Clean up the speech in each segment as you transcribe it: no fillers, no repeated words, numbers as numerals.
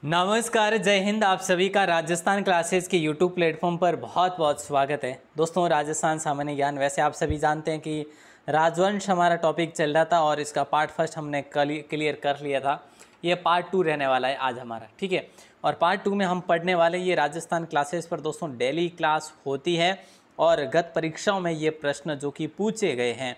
नमस्कार, जय हिंद। आप सभी का राजस्थान क्लासेस के यूट्यूब प्लेटफॉर्म पर बहुत बहुत स्वागत है। दोस्तों, राजस्थान सामान्य ज्ञान, वैसे आप सभी जानते हैं कि राजवंश हमारा टॉपिक चल रहा था और इसका पार्ट फर्स्ट हमने क्लियर कर लिया था। ये पार्ट 2 रहने वाला है आज हमारा, ठीक है। और पार्ट 2 में हम पढ़ने वाले ये राजस्थान क्लासेस पर दोस्तों डेली क्लास होती है और गत परीक्षाओं में ये प्रश्न जो कि पूछे गए हैं,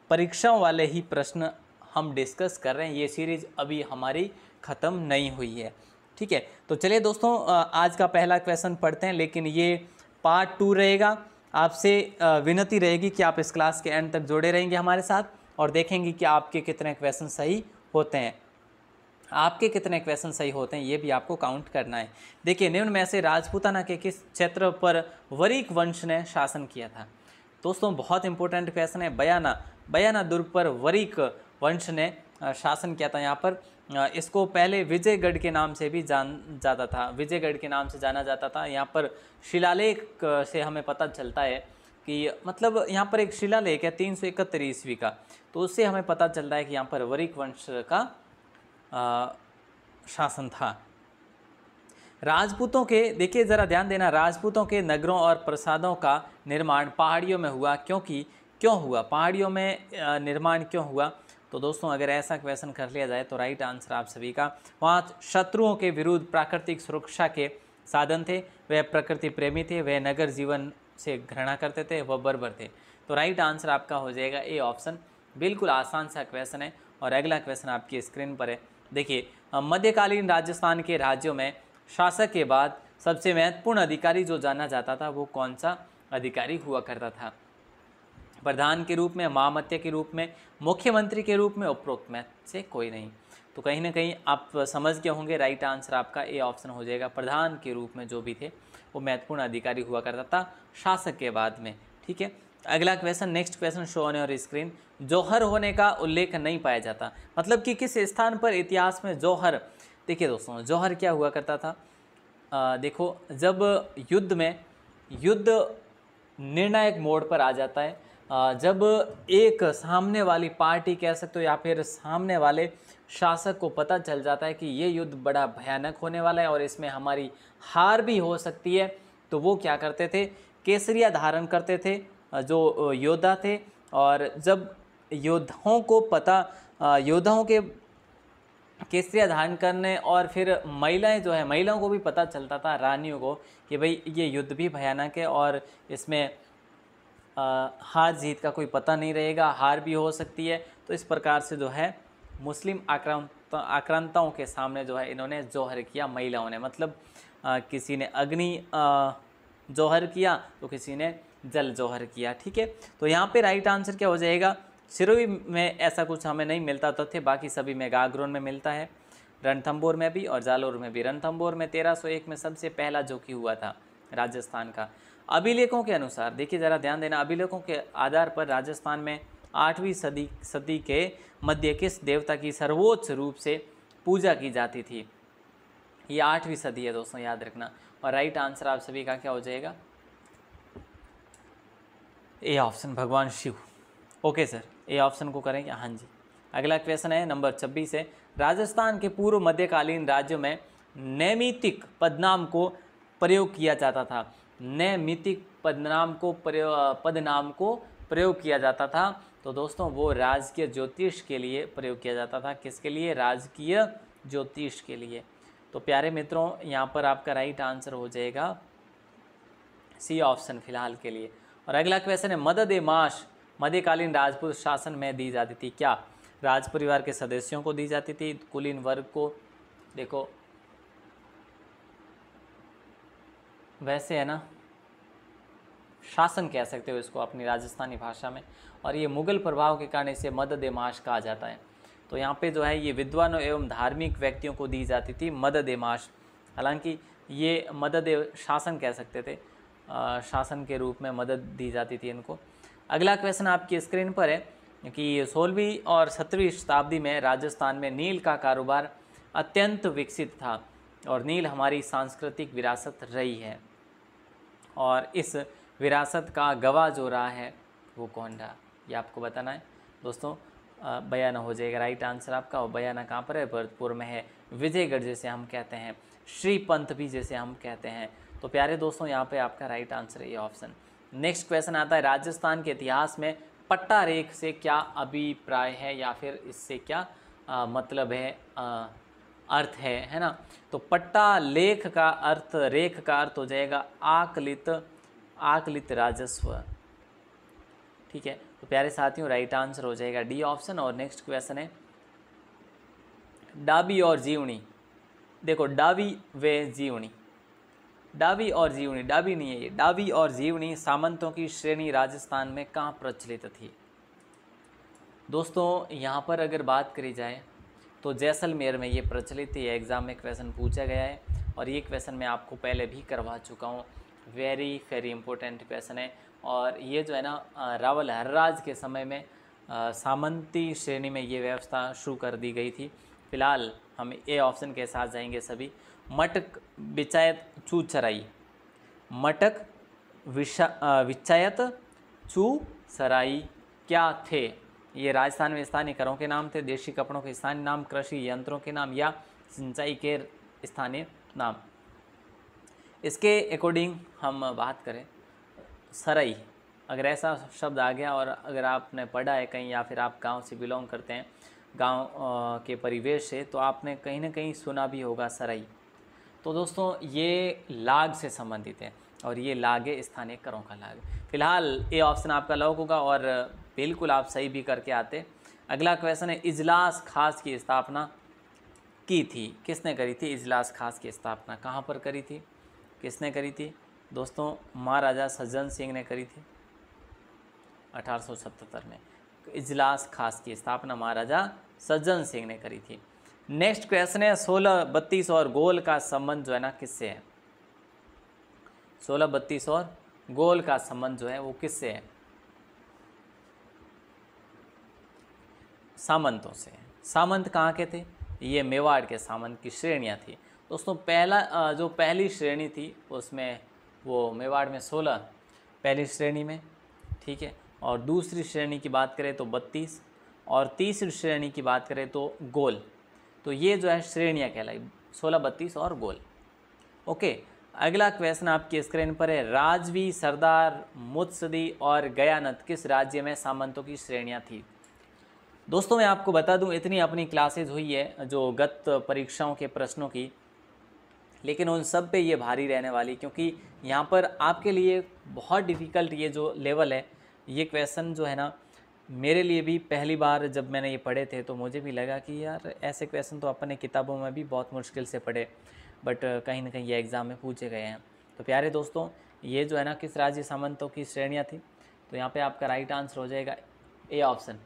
परीक्षाओं वाले ही प्रश्न हम डिस्कस कर रहे हैं। ये सीरीज़ अभी हमारी ख़त्म नहीं हुई है, ठीक है। तो चलिए दोस्तों, आज का पहला क्वेश्चन पढ़ते हैं, लेकिन ये पार्ट 2 रहेगा। आपसे विनती रहेगी कि आप इस क्लास के एंड तक जुड़े रहेंगे हमारे साथ और देखेंगे कि आपके कितने क्वेश्चन सही होते हैं। आपके कितने क्वेश्चन सही होते हैं ये भी आपको काउंट करना है। देखिए, निम्न में से राजपूताना के किस क्षेत्र पर वरिक वंश ने शासन किया था? दोस्तों, बहुत इंपॉर्टेंट क्वेश्चन है। बयाना दुर्ग पर वरिक वंश ने शासन किया था। यहाँ पर इसको पहले विजयगढ़ के नाम से भी जाता था, विजयगढ़ के नाम से जाना जाता था। यहाँ पर शिलालेख से हमें पता चलता है कि मतलब यहाँ पर एक शिलालेख है 371 ईस्वी का, तो उससे हमें पता चलता है कि यहाँ पर वरिक वंश का शासन था। राजपूतों के, देखिए ज़रा ध्यान देना, राजपूतों के नगरों और प्रासादों का निर्माण पहाड़ियों में हुआ, क्यों हुआ पहाड़ियों में निर्माण क्यों हुआ? तो दोस्तों, अगर ऐसा क्वेश्चन कर लिया जाए तो राइट आंसर आप सभी का, वहाँ शत्रुओं के विरुद्ध प्राकृतिक सुरक्षा के साधन थे, वह प्रकृति प्रेमी थे, वह नगर जीवन से घृणा करते थे, वह बर्बर थे। तो राइट आंसर आपका हो जाएगा ए ऑप्शन। बिल्कुल आसान सा क्वेश्चन है। और अगला क्वेश्चन आपकी स्क्रीन पर है। देखिए, मध्यकालीन राजस्थान के राज्यों में शासक के बाद सबसे महत्वपूर्ण अधिकारी जो जाना जाता था वो कौन सा अधिकारी हुआ करता था? प्रधान के रूप में, महामत्य के रूप में, मुख्यमंत्री के रूप में, उपरोक्त में से कोई नहीं। तो कहीं ना कहीं आप समझ गए होंगे, राइट आंसर आपका ए ऑप्शन हो जाएगा। प्रधान के रूप में जो भी थे वो महत्वपूर्ण अधिकारी हुआ करता था शासक के बाद में, ठीक है। अगला question, next question show on your screen. जौहर होने का उल्लेख नहीं पाया जाता, मतलब कि किस स्थान पर इतिहास में जौहर? देखिए दोस्तों, जौहर क्या हुआ करता था? देखो, जब युद्ध निर्णायक मोड़ पर आ जाता है, जब एक सामने वाली पार्टी कह सकते हो या फिर सामने वाले शासक को पता चल जाता है कि ये युद्ध बड़ा भयानक होने वाला है और इसमें हमारी हार भी हो सकती है, तो वो क्या करते थे? केसरिया धारण करते थे जो योद्धा थे। और जब योद्धाओं के केसरिया धारण करने, और फिर महिलाएं जो है, महिलाओं को भी पता चलता था, रानियों को, कि भाई ये युद्ध भी भयानक है और इसमें हार जीत का कोई पता नहीं रहेगा, हार भी हो सकती है। तो इस प्रकार से जो है मुस्लिम आक्रांताओं के सामने जो है इन्होंने जौहर किया, महिलाओं ने, मतलब किसी ने अग्नि जौहर किया तो किसी ने जल जौहर किया, ठीक है। तो यहाँ पे राइट आंसर क्या हो जाएगा? सिरोही में ऐसा कुछ हमें नहीं मिलता तथ्य, बाकी सभी में गागरोन में मिलता है, रणथंभौर में भी और जालोर में भी। रणथंभौर में 1301 में सबसे पहला जो कि हुआ था राजस्थान का। अभिलेखों के अनुसार, देखिए ज़रा ध्यान देना, अभिलेखों के आधार पर राजस्थान में 8वीं सदी के मध्य किस देवता की सर्वोच्च रूप से पूजा की जाती थी? ये 8वीं सदी है दोस्तों, याद रखना। और राइट आंसर आप सभी का क्या हो जाएगा? ए ऑप्शन, भगवान Shiv. Okay sir, A option को करेंगे, हाँ जी। अगला क्वेश्चन है नंबर 26 है। राजस्थान के पूर्व मध्यकालीन राज्यों में नैमितिक पदनाम को प्रयोग किया जाता था। नैमितिक पदनाम को प्रयोग किया जाता था। तो दोस्तों, वो राजकीय ज्योतिष के लिए प्रयोग किया जाता था। किसके लिए? राजकीय ज्योतिष के लिए। तो प्यारे मित्रों, यहाँ पर आपका राइट आंसर हो जाएगा सी ऑप्शन फिलहाल के लिए। और अगला क्वेश्चन है, मदद ए माश मध्यकालीन राजपूत शासन में दी जाती थी क्या? राज परिवार के सदस्यों को दी जाती थी, कुलीन वर्ग को? देखो, वैसे है ना, शासन कह सकते हो इसको अपनी राजस्थानी भाषा में, और ये मुगल प्रभाव के कारण इसे मदद ए माश कहा जाता है। तो यहाँ पे जो है ये विद्वानों एवं धार्मिक व्यक्तियों को दी जाती थी मदद ए माश। हालांकि ये मदद ए शासन कह सकते थे, शासन के रूप में मदद दी जाती थी इनको। अगला क्वेश्चन आपकी स्क्रीन पर है कि 16वीं और 17वीं शताब्दी में राजस्थान में नील का कारोबार अत्यंत विकसित था और नील हमारी सांस्कृतिक विरासत रही है, और इस विरासत का गवाह जो रहा है वो कौन रहा, ये आपको बताना है दोस्तों। बयाना हो जाएगा राइट आंसर आपका। और बयाना कहाँ पर है? भरतपुर में है। विजयगढ़ जैसे हम कहते हैं, श्रीपंथ भी जैसे हम कहते हैं। तो प्यारे दोस्तों यहाँ पे आपका राइट आंसर है ये ऑप्शन। नेक्स्ट क्वेश्चन आता है, राजस्थान के इतिहास में पट्टा रेख से क्या अभिप्राय है या फिर इससे क्या मतलब है, अर्थ है ना। तो पट्टा लेख का अर्थ, रेख का अर्थ हो जाएगा आकलित राजस्व। ठीक है, तो प्यारे साथियों राइट आंसर हो जाएगा डी ऑप्शन। और नेक्स्ट क्वेश्चन है, डाबी और जीवनी। देखो डाबी व जीवनी, डाबी और जीवनी, डाबी नहीं है ये, डाबी और जीवनी सामंतों की श्रेणी राजस्थान में कहाँ प्रचलित थी? दोस्तों यहाँ पर अगर बात करी जाए तो जैसलमेर में ये प्रचलित थी। एग्ज़ाम में क्वेश्चन पूछा गया है और ये क्वेश्चन मैं आपको पहले भी करवा चुका हूँ। वेरी वेरी इंपॉर्टेंट क्वेश्चन है। और ये जो है ना रावल हर्राज के समय में सामंती श्रेणी में ये व्यवस्था शुरू कर दी गई थी। फिलहाल हम ए ऑप्शन के साथ जाएंगे सभी। मटक विचायत चू सराई, मटक विचायत चू सराई क्या थे? ये राजस्थान में स्थानीय करों के नाम थे, देशी कपड़ों के स्थानीय नाम, कृषि यंत्रों के नाम या सिंचाई के स्थानीय नाम। इसके अकॉर्डिंग हम बात करें, सराई अगर ऐसा शब्द आ गया और अगर आपने पढ़ा है कहीं या फिर आप गांव से बिलोंग करते हैं, गांव के परिवेश से, तो आपने कहीं ना कहीं सुना भी होगा सराई। तो दोस्तों ये लाग से संबंधित है और ये लाग है स्थानीय करों का लाग। फिलहाल ये ऑप्शन आपका लॉक होगा और बिल्कुल आप सही भी करके आते। अगला क्वेश्चन है, इजलास खास की स्थापना की थी, किसने करी थी? इजलास खास की स्थापना कहाँ पर करी थी, किसने करी थी? दोस्तों महाराजा सज्जन सिंह ने करी थी 1877 में। इजलास खास की स्थापना महाराजा सज्जन सिंह ने करी थी। नेक्स्ट क्वेश्चन है, 16, 32 और गोल का संबंध जो है ना किससे है? 16, 32 और गोल का संबंध जो है वो किससे है? सामंतों से। सामंत कहाँ के थे? ये मेवाड़ के सामंत की श्रेणियाँ थी। दोस्तों पहली श्रेणी थी उसमें वो मेवाड़ में 16 पहली श्रेणी में, ठीक है। और दूसरी श्रेणी की बात करें तो 32 और तीसरी श्रेणी की बात करें तो गोल। तो ये जो है श्रेणियाँ कहलाई, 16, 32 और गोल। ओके, अगला क्वेश्चन आपकी स्क्रीन पर है, राजवी, सरदार, मुत्सदी और गयानत किस राज्य में सामंतों की श्रेणियाँ थी? दोस्तों मैं आपको बता दूं, इतनी अपनी क्लासेज हुई है जो गत परीक्षाओं के प्रश्नों की, लेकिन उन सब पे ये भारी रहने वाली, क्योंकि यहाँ पर आपके लिए बहुत डिफ़िकल्ट ये जो लेवल है, ये क्वेश्चन जो है ना मेरे लिए भी पहली बार जब मैंने ये पढ़े थे तो मुझे भी लगा कि यार ऐसे क्वेश्चन तो अपने किताबों में भी बहुत मुश्किल से पढ़े, बट कहीं ना कहीं ये एग्ज़ाम में पूछे गए हैं। तो प्यारे दोस्तों ये जो है ना किस राज्य सामंतों की श्रेणियाँ थी, तो यहाँ पर आपका राइट आंसर हो जाएगा ए ऑप्शन,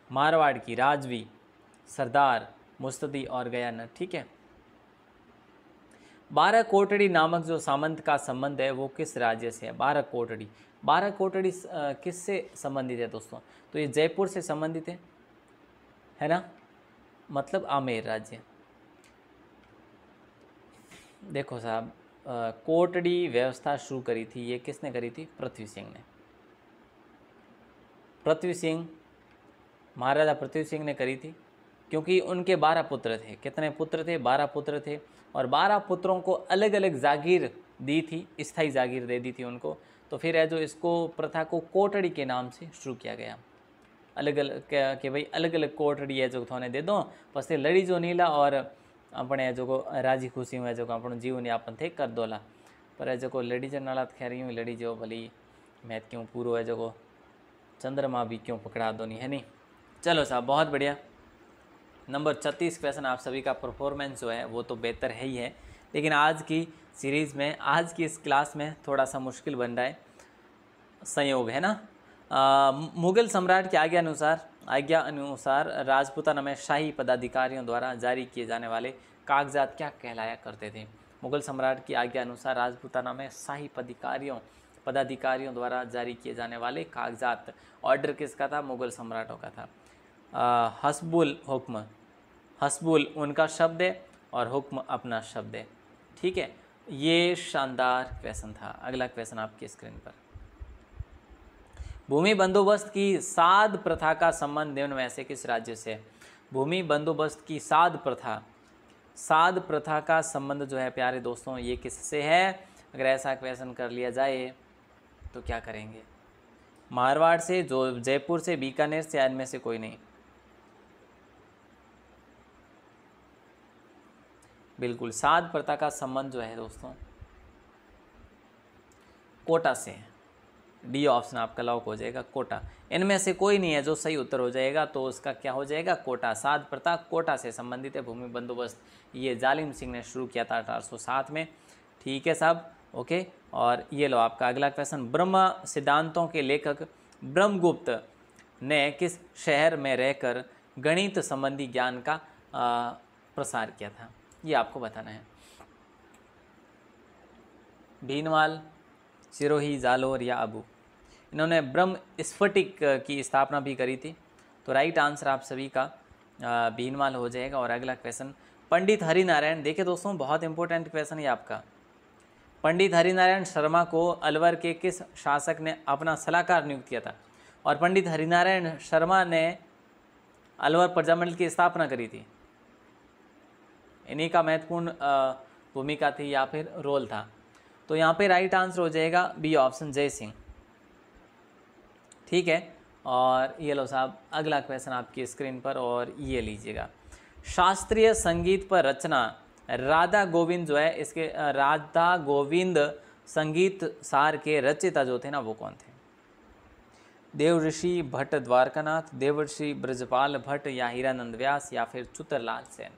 मारवाड़ की राजवी, सरदार, मुस्तदी और गयानत, ठीक है। 12 कोटड़ी नामक जो सामंत का संबंध है वो किस राज्य से है? 12 कोटड़ी, 12 कोटड़ी किससे संबंधित है दोस्तों? तो ये जयपुर से संबंधित है ना, मतलब आमेर राज्य। देखो साहब, कोटड़ी व्यवस्था शुरू करी थी, ये किसने करी थी? पृथ्वी सिंह ने। पृथ्वी सिंह, महाराजा पृथ्वी सिंह ने करी थी, क्योंकि उनके 12 पुत्र थे। कितने पुत्र थे? 12 पुत्र थे, और 12 पुत्रों को अलग अलग जागीर दी थी, स्थायी जागीर दे दी थी उनको। तो फिर है जो इसको प्रथा को कोटड़ी के नाम से शुरू किया गया, अलग अलग के भाई अलग अलग कोटड़ी है जो थोने दे दो, पछे लड़ी जो नीला और अपने जो राजी खुशी हुए जो अपना जीवन यापन थे कर दोला। पर जो लड़ी जो नाला खैर यूँ लड़ी जो भली मैथ क्यों पूरो है जो चंद्रमा भी क्यों पकड़ा दो नहीं है नहीं। चलो साहब बहुत बढ़िया। नंबर 36 क्वेश्चन आप सभी का परफॉर्मेंस जो है वो तो बेहतर है ही है, लेकिन आज की सीरीज़ में, आज की इस क्लास में थोड़ा सा मुश्किल बन रहा है, संयोग है ना। मुगल सम्राट की आज्ञा अनुसार राजपूताना में शाही पदाधिकारियों द्वारा जारी किए जाने वाले कागजात क्या कहलाया करते थे? मुगल सम्राट की आज्ञा अनुसार राजपूताना में शाही पदाधिकारियों द्वारा जारी किए जाने वाले कागजात, ऑर्डर किसका था? मुगल सम्राटों का था। हस्बुल हुक्म, हस्बुल उनका शब्द है और हुक्म अपना शब्द है, ठीक है। ये शानदार क्वेश्चन था। अगला क्वेश्चन आपकी स्क्रीन पर, भूमि बंदोबस्त की साध प्रथा का संबंध निम्न में से किस राज्य से है? भूमि बंदोबस्त की साध प्रथा का संबंध जो है प्यारे दोस्तों ये किससे है? अगर ऐसा क्वेश्चन कर लिया जाए तो क्या करेंगे? मारवाड़ से, जो जयपुर से, बीकानेर से, या इनमें से कोई नहीं? बिल्कुल, साध प्रथा का संबंध जो है दोस्तों कोटा से है। डी ऑप्शन आपका लॉक हो जाएगा, कोटा। इनमें से कोई नहीं है जो सही उत्तर हो जाएगा, तो उसका क्या हो जाएगा? कोटा। साध प्रथा कोटा से संबंधित है। भूमि बंदोबस्त ये जालिम सिंह ने शुरू किया था 1807 में। ठीक है साहब, ओके। और ये लो आपका अगला क्वेश्चन, ब्रह्म सिद्धांतों के लेखक ब्रह्मगुप्त ने किस शहर में रहकर गणित संबंधी ज्ञान का प्रसार किया था? ये आपको बताना है। भीनमाल, सिरोही, जालोर या अबू? इन्होंने ब्रह्म स्फटिक की स्थापना भी करी थी। तो राइट आंसर आप सभी का भीनमाल हो जाएगा। और अगला क्वेश्चन, पंडित हरिनारायण, देखिए दोस्तों बहुत इंपॉर्टेंट क्वेश्चन है आपका। पंडित हरिनारायण शर्मा को अलवर के किस शासक ने अपना सलाहकार नियुक्त किया था? और पंडित हरिनारायण शर्मा ने अलवर प्रजामंडल की स्थापना करी थी। इन्हीं का महत्वपूर्ण भूमिका थी या फिर रोल था। तो यहाँ पे राइट आंसर हो जाएगा बी ऑप्शन, जय सिंह। ठीक है। और ये लो साहब अगला क्वेश्चन आपकी स्क्रीन पर, और ये लीजिएगा, शास्त्रीय संगीत पर रचना राधा गोविंद जो है, इसके राधा गोविंद संगीत सार के रचयिता जो थे ना, वो कौन थे? देवऋषि भट्ट द्वारकानाथ, देवर्षि ब्रजपाल भट्ट, या हीरानंद व्यास, या फिर चुतरलाल सेन?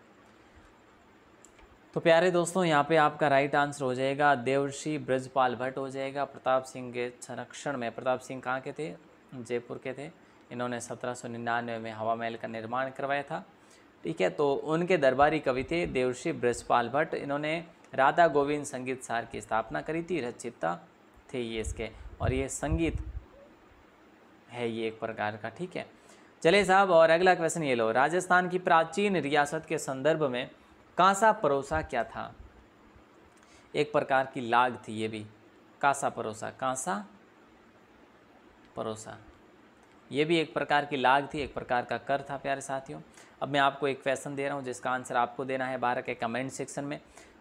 तो प्यारे दोस्तों यहाँ पे आपका राइट आंसर हो जाएगा देवर्षि ब्रजपाल भट्ट हो जाएगा। प्रताप सिंह के संरक्षण में, प्रताप सिंह कहाँ के थे? जयपुर के थे। इन्होंने 1799 में हवा महल का निर्माण करवाया था। ठीक है, तो उनके दरबारी कवि थे देवर्षि ब्रजपाल भट्ट। इन्होंने राधा गोविंद संगीत सार की स्थापना करी थी, रचयिता थे ये इसके। और ये संगीत है ये एक प्रकार का। ठीक है, चलिए साहब, और अगला क्वेश्चन ये लो, राजस्थान की प्राचीन रियासत के संदर्भ में कांसा परोसा क्या था? एक प्रकार की लाग थी ये भी, कांसा परोसा, कांसा परोसा, ये भी एक प्रकार की लाग थी, एक प्रकार का कर था प्यारे साथियों। अब मैं आपको एक क्वेश्चन दे रहा हूँ जिसका आंसर आपको देना है बाहर के कमेंट सेक्शन में,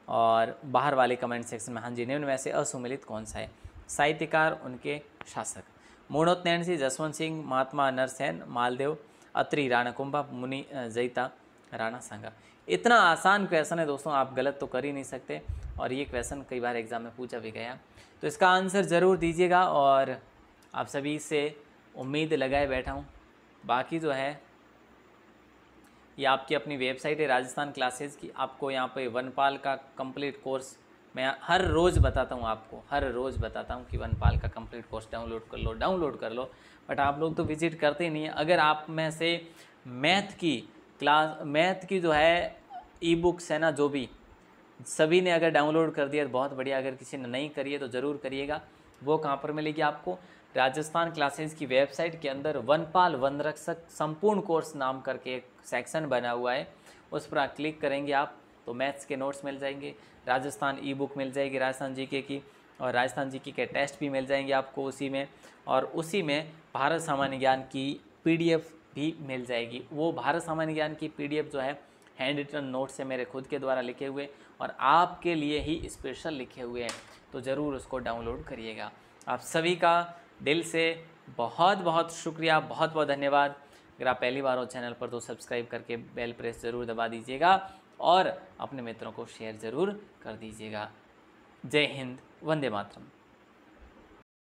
और बाहर वाले कमेंट सेक्शन में। हाँ जी, निम्न में से असुमिलित कौन सा है? साहित्यकार, उनके शासक? मूर्णोत नैणसी, जसवंत सिंह, महात्मा नरसेन, मालदेव, अत्रि, राणा कुंभा, मुनि जैता, राणा सांगा? इतना आसान क्वेश्चन है दोस्तों, आप गलत तो कर ही नहीं सकते, और ये क्वेश्चन कई बार एग्जाम में पूछा भी गया। तो इसका आंसर ज़रूर दीजिएगा, और आप सभी से उम्मीद लगाए बैठा हूँ। बाकी जो है ये आपकी अपनी वेबसाइट है राजस्थान क्लासेस की। आपको यहाँ पे वनपाल का कंप्लीट कोर्स मैं हर रोज़ बताता हूँ, आपको हर रोज़ बताता हूँ कि वनपाल का कंप्लीट कोर्स डाउनलोड कर लो, बट आप लोग तो विजिट करते ही नहीं है। अगर आप में से मैथ की जो है ई बुक्स है ना, जो भी सभी ने अगर डाउनलोड कर दिया तो बहुत बढ़िया, अगर किसी ने नहीं करी है तो ज़रूर करिएगा। वो कहाँ पर मिलेगी आपको? राजस्थान क्लासेस की वेबसाइट के अंदर वनपाल वनरक्षक संपूर्ण कोर्स नाम करके एक सेक्शन बना हुआ है, उस पर क्लिक करेंगे आप तो मैथ्स के नोट्स मिल जाएंगे, राजस्थान ई बुक मिल जाएगी राजस्थान जीके की, और राजस्थान जीके के टेस्ट भी मिल जाएंगे आपको उसी में, और उसी में भारत सामान्य ज्ञान की पीडीएफ भी मिल जाएगी। वो भारत सामान्य ज्ञान की पीडीएफ जो है हैंड रिटन नोट्स है मेरे खुद के द्वारा लिखे हुए, और आपके लिए ही स्पेशल लिखे हुए हैं, तो ज़रूर उसको डाउनलोड करिएगा। आप सभी का दिल से बहुत बहुत शुक्रिया, बहुत बहुत धन्यवाद। अगर आप पहली बार हो चैनल पर तो सब्सक्राइब करके बेल प्रेस ज़रूर दबा दीजिएगा, और अपने मित्रों को शेयर ज़रूर कर दीजिएगा। जय हिंद, वंदे मातरम।